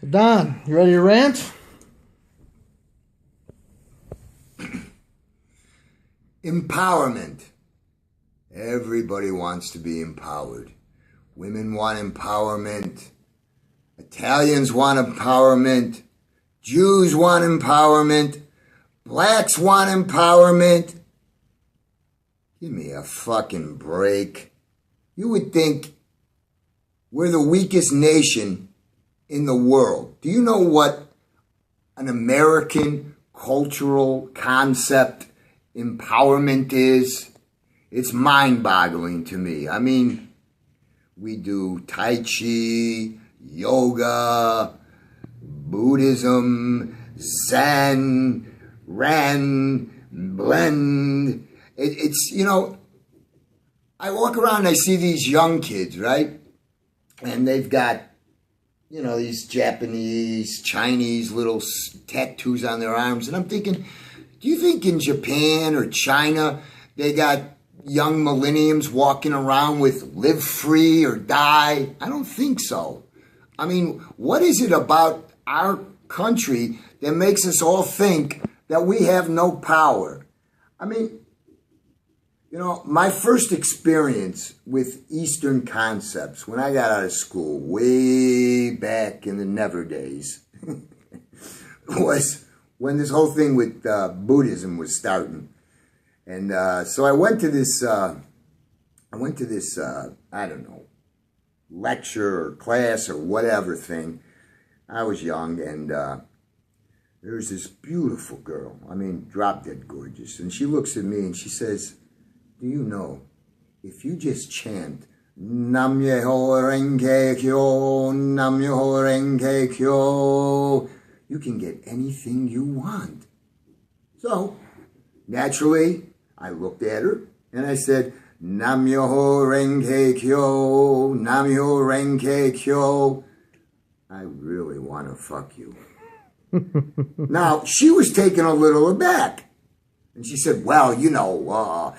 Don, you ready to rant? Empowerment. Everybody wants to be empowered. Women want empowerment. Italians want empowerment. Jews want empowerment. Blacks want empowerment. Give me a fucking break. You would think we're the weakest nation in the world. Do you know what an American cultural concept empowerment is? It's mind-boggling to me. I mean, we do Tai Chi, yoga, Buddhism, Zen, Rant, blend. It's, you know, I walk around and I see these young kids, right? And they've got, you know, these Japanese, Chinese little tattoos on their arms. And I'm thinking, do you think in Japan or China, they got young millenniums walking around with live free or die? I don't think so. I mean, what is it about our country that makes us all think that we have no power? I mean, you know, my first experience with Eastern concepts when I got out of school, way back in the never days, was when this whole thing with Buddhism was starting. And so I went to this, I don't know, lecture or class or whatever thing. I was young, and there was this beautiful girl, I mean, drop dead gorgeous. And she looks at me and she says, do you know, if you just chant, Nam Myoho Renge Kyo, Nam Myoho Renge Kyo, you can get anything you want. So, naturally, I looked at her and I said, Nam Myoho Renge Kyo, Nam Myoho Renge Kyo. I really want to fuck you. Now, she was taken a little aback. And she said, well, you know,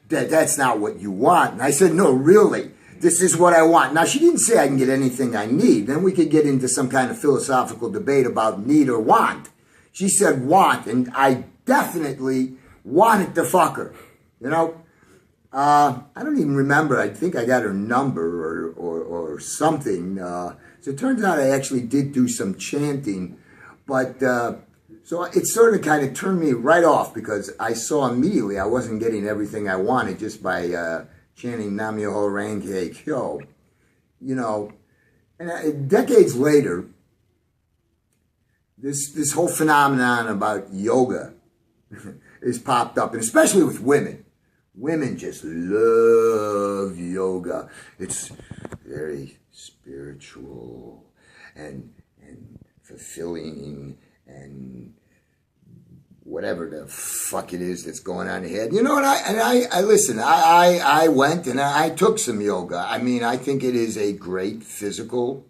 that's not what you want. And I said, no, really, this is what I want. Now, she didn't say I can get anything I need. Then we could get into some kind of philosophical debate about need or want. She said want, and I definitely wanted to fuck her, you know. I don't even remember. I think I got her number or something. So it turns out I actually did do some chanting. But so it sort of kind of turned me right off because I saw immediately I wasn't getting everything I wanted just by chanting Nam Myoho Renge Kyo. You know, and decades later, this whole phenomenon about yoga is popped up, and especially with women. Women just love yoga. It's very spiritual and fulfilling and whatever the fuck it is that's going on ahead. You know, and I listen, I went and I took some yoga. I mean, I think it is a great physical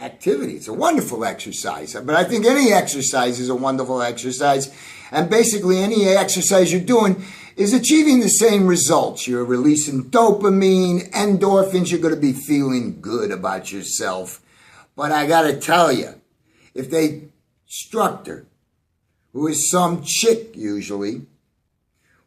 activity. It's a wonderful exercise. But I think any exercise is a wonderful exercise. And basically any exercise you're doing is achieving the same results. You're releasing dopamine, endorphins. You're going to be feeling good about yourself. But I got to tell you, if the instructor, who is some chick usually,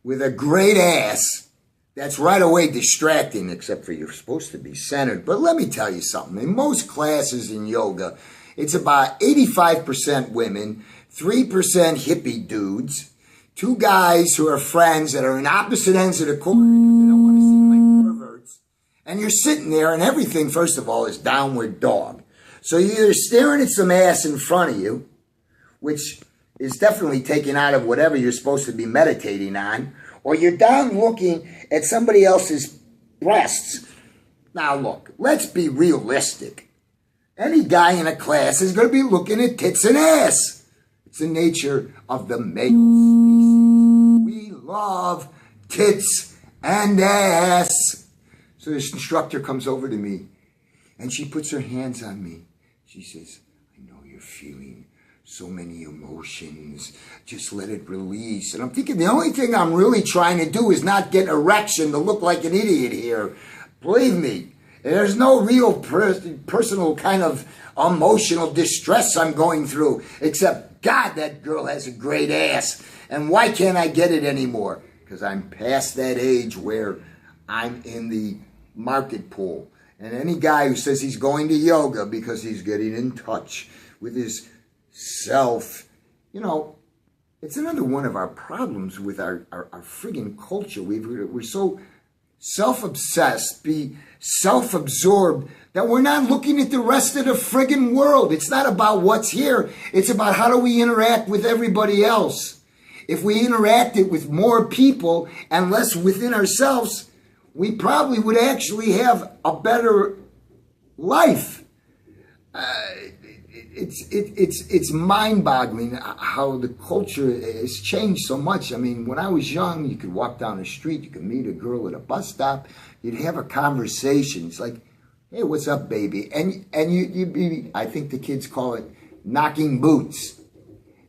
with a great ass, that's right away distracting, except for you're supposed to be centered. But let me tell you something. In most classes in yoga, it's about 85% women, 3% hippie dudes, 2 guys who are friends that are in opposite ends of the court because they don't want to seem like perverts. And you're sitting there and everything, first of all, is downward dog. So you're either staring at some ass in front of you, which is definitely taken out of whatever you're supposed to be meditating on, or you're down looking at somebody else's breasts. Now look, let's be realistic. Any guy in a class is going to be looking at tits and ass. It's the nature of the male species. We love tits and ass. So this instructor comes over to me and she puts her hands on me. She says, I know you're feeling so many emotions. Just let it release. And I'm thinking the only thing I'm really trying to do is not get erection to look like an idiot here. Believe me, There's no real personal kind of emotional distress I'm going through, except, God, that girl has a great ass. And why can't I get it anymore? Because I'm past that age where I'm in the market pool. And any guy who says he's going to yoga because he's getting in touch with his self, you know, it's another one of our problems with our friggin' culture. We're so self-obsessed, be self-absorbed, that we're not looking at the rest of the friggin' world. It's not about what's here. It's about how do we interact with everybody else. If we interacted with more people and less within ourselves, we probably would actually have a better life. It's mind-boggling how the culture has changed so much. I mean, when I was young, you could walk down the street, you could meet a girl at a bus stop, you'd have a conversation. It's like, hey, what's up, baby? And you'd be, I think the kids call it knocking boots.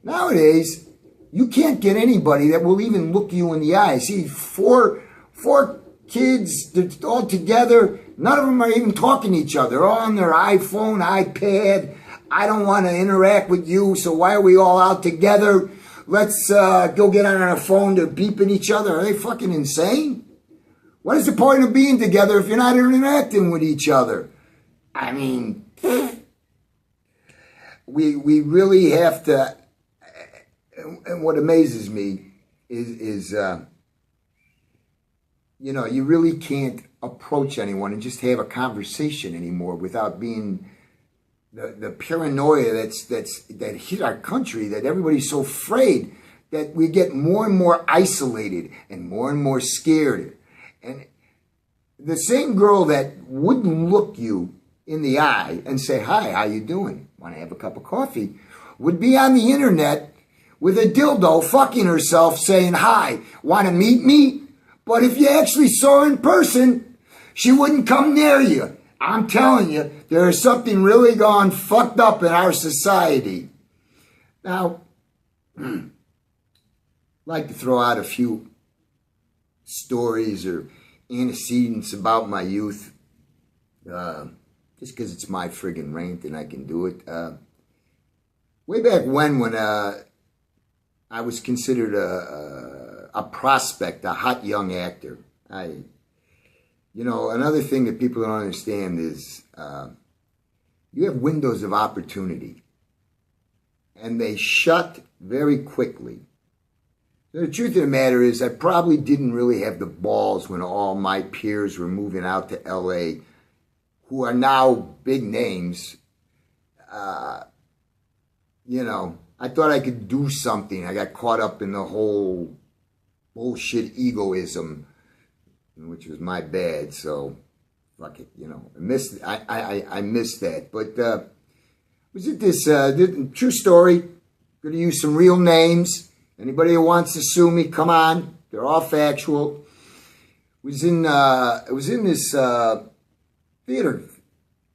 Nowadays, you can't get anybody that will even look you in the eye. See, four kids, they're all together. None of them are even talking to each other. They're all on their iPhone, iPad. I don't want to interact with you, so why are we all out together? Let's go get on our phone. They're beeping each other. Are they fucking insane? What is the point of being together if you're not interacting with each other? I mean, we really have to, and what amazes me is you know, you really can't approach anyone and just have a conversation anymore without being the paranoia that hit our country, that everybody's so afraid that we get more and more isolated and more scared. And the same girl that wouldn't look you in the eye and say, hi, how you doing? Want to have a cup of coffee? Would be on the internet with a dildo fucking herself saying, hi, want to meet me? But if you actually saw her in person, she wouldn't come near you. I'm telling you, there is something really gone fucked up in our society. Now, I'd like to throw out a few stories or antecedents about my youth, just because it's my friggin' rant and I can do it. Way back when I was considered a prospect, a hot young actor. You know, another thing that people don't understand is you have windows of opportunity, and they shut very quickly. The truth of the matter is I probably didn't really have the balls when all my peers were moving out to L.A., who are now big names. You know, I thought I could do something. I got caught up in the whole bullshit egoism, which was my bad, so fuck it, you know. I missed that. But was it this true story? Gonna use some real names. Anybody who wants to sue me, come on. They're all factual. It was in this theater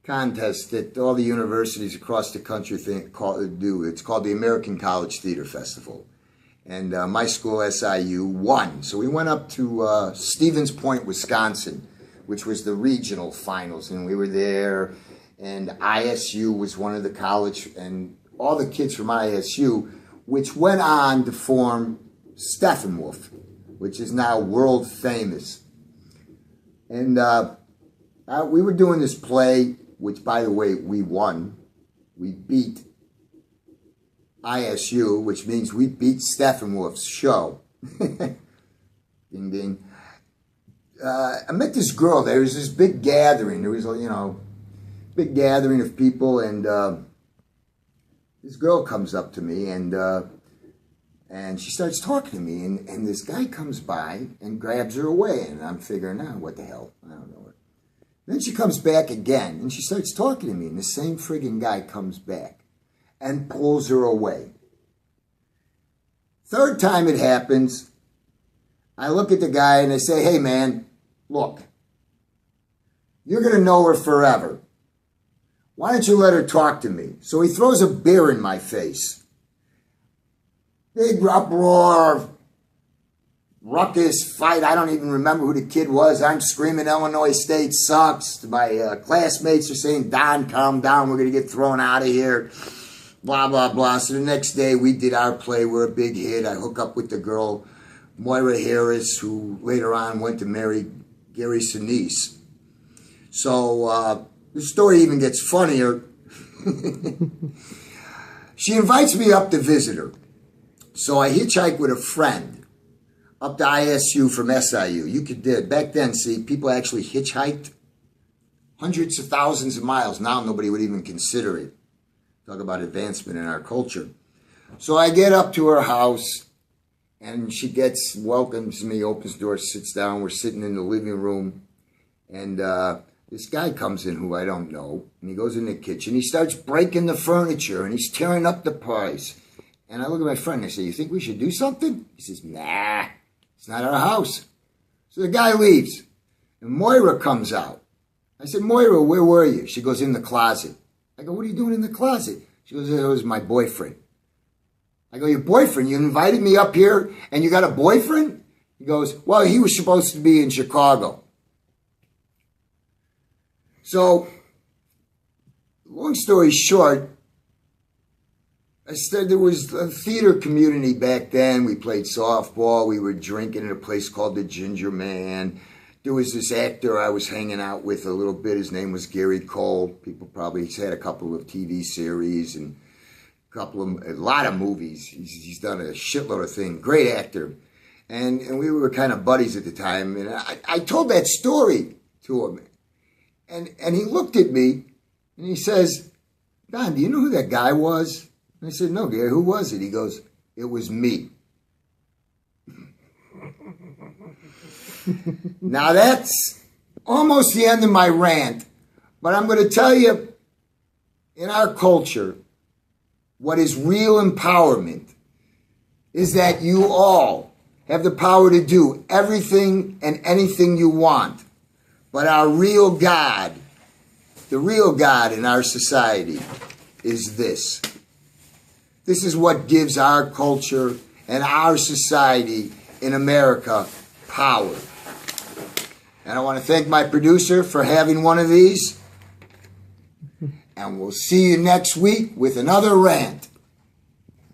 contest that all the universities across the country do. It's called the American College Theater Festival. And my school, SIU, won. So we went up to Stevens Point, Wisconsin, which was the regional finals. And we were there. And ISU was one of the college. And all the kids from ISU, which went on to form Steppenwolf, which is now world famous. And we were doing this play, which, by the way, we won. We beat ISU, which means we beat Steppenwolf's show. Ding, ding. I met this girl. There was this big gathering. There was, you know, big gathering of people, and this girl comes up to me, and she starts talking to me, and this guy comes by and grabs her away, and I'm figuring, what the hell? I don't know. Then she comes back again, and she starts talking to me, and the same friggin' guy comes back and pulls her away. Third time it happens, I look at the guy and I say, hey man, look, you're going to know her forever. Why don't you let her talk to me? So he throws a beer in my face. Big uproar, ruckus, fight. I don't even remember who the kid was. I'm screaming, Illinois State sucks. My classmates are saying, Don, calm down. We're going to get thrown out of here. Blah, blah, blah. So the next day we did our play. We're a big hit. I hook up with the girl, Moira Harris, who later on went to marry Gary Sinise. So the story even gets funnier. She invites me up to visit her. So I hitchhike with a friend up to ISU from SIU. You could do it. Back then, see, people actually hitchhiked hundreds of thousands of miles. Now nobody would even consider it. Talk about advancement in our culture. So I get up to her house, and she welcomes me, opens the door, sits down. We're sitting in the living room, and this guy comes in who I don't know, and he goes in the kitchen. He starts breaking the furniture, and he's tearing up the pies. And I look at my friend, and I say, you think we should do something? He says, nah, it's not our house. So the guy leaves, and Moira comes out. I said, Moira, where were you? She goes, in the closet. I go, what are you doing in the closet? She goes, it was my boyfriend. I go, your boyfriend? You invited me up here, and you got a boyfriend? He goes, well, he was supposed to be in Chicago. So, long story short, I said there was a theater community back then. We played softball. We were drinking at a place called the Ginger Man. There was this actor I was hanging out with a little bit. His name was Gary Cole. People probably, he's had a couple of TV series and a lot of movies. He's done a shitload of things. Great actor. And we were kind of buddies at the time. And I told that story to him. And he looked at me and he says, Don, do you know who that guy was? And I said, no, Gary, who was it? He goes, it was me. Now that's almost the end of my rant, but I'm going to tell you, in our culture, what is real empowerment is that you all have the power to do everything and anything you want. But our real God, the real God in our society is this. This is what gives our culture and our society in America power. And I want to thank my producer for having one of these. And we'll see you next week with another rant.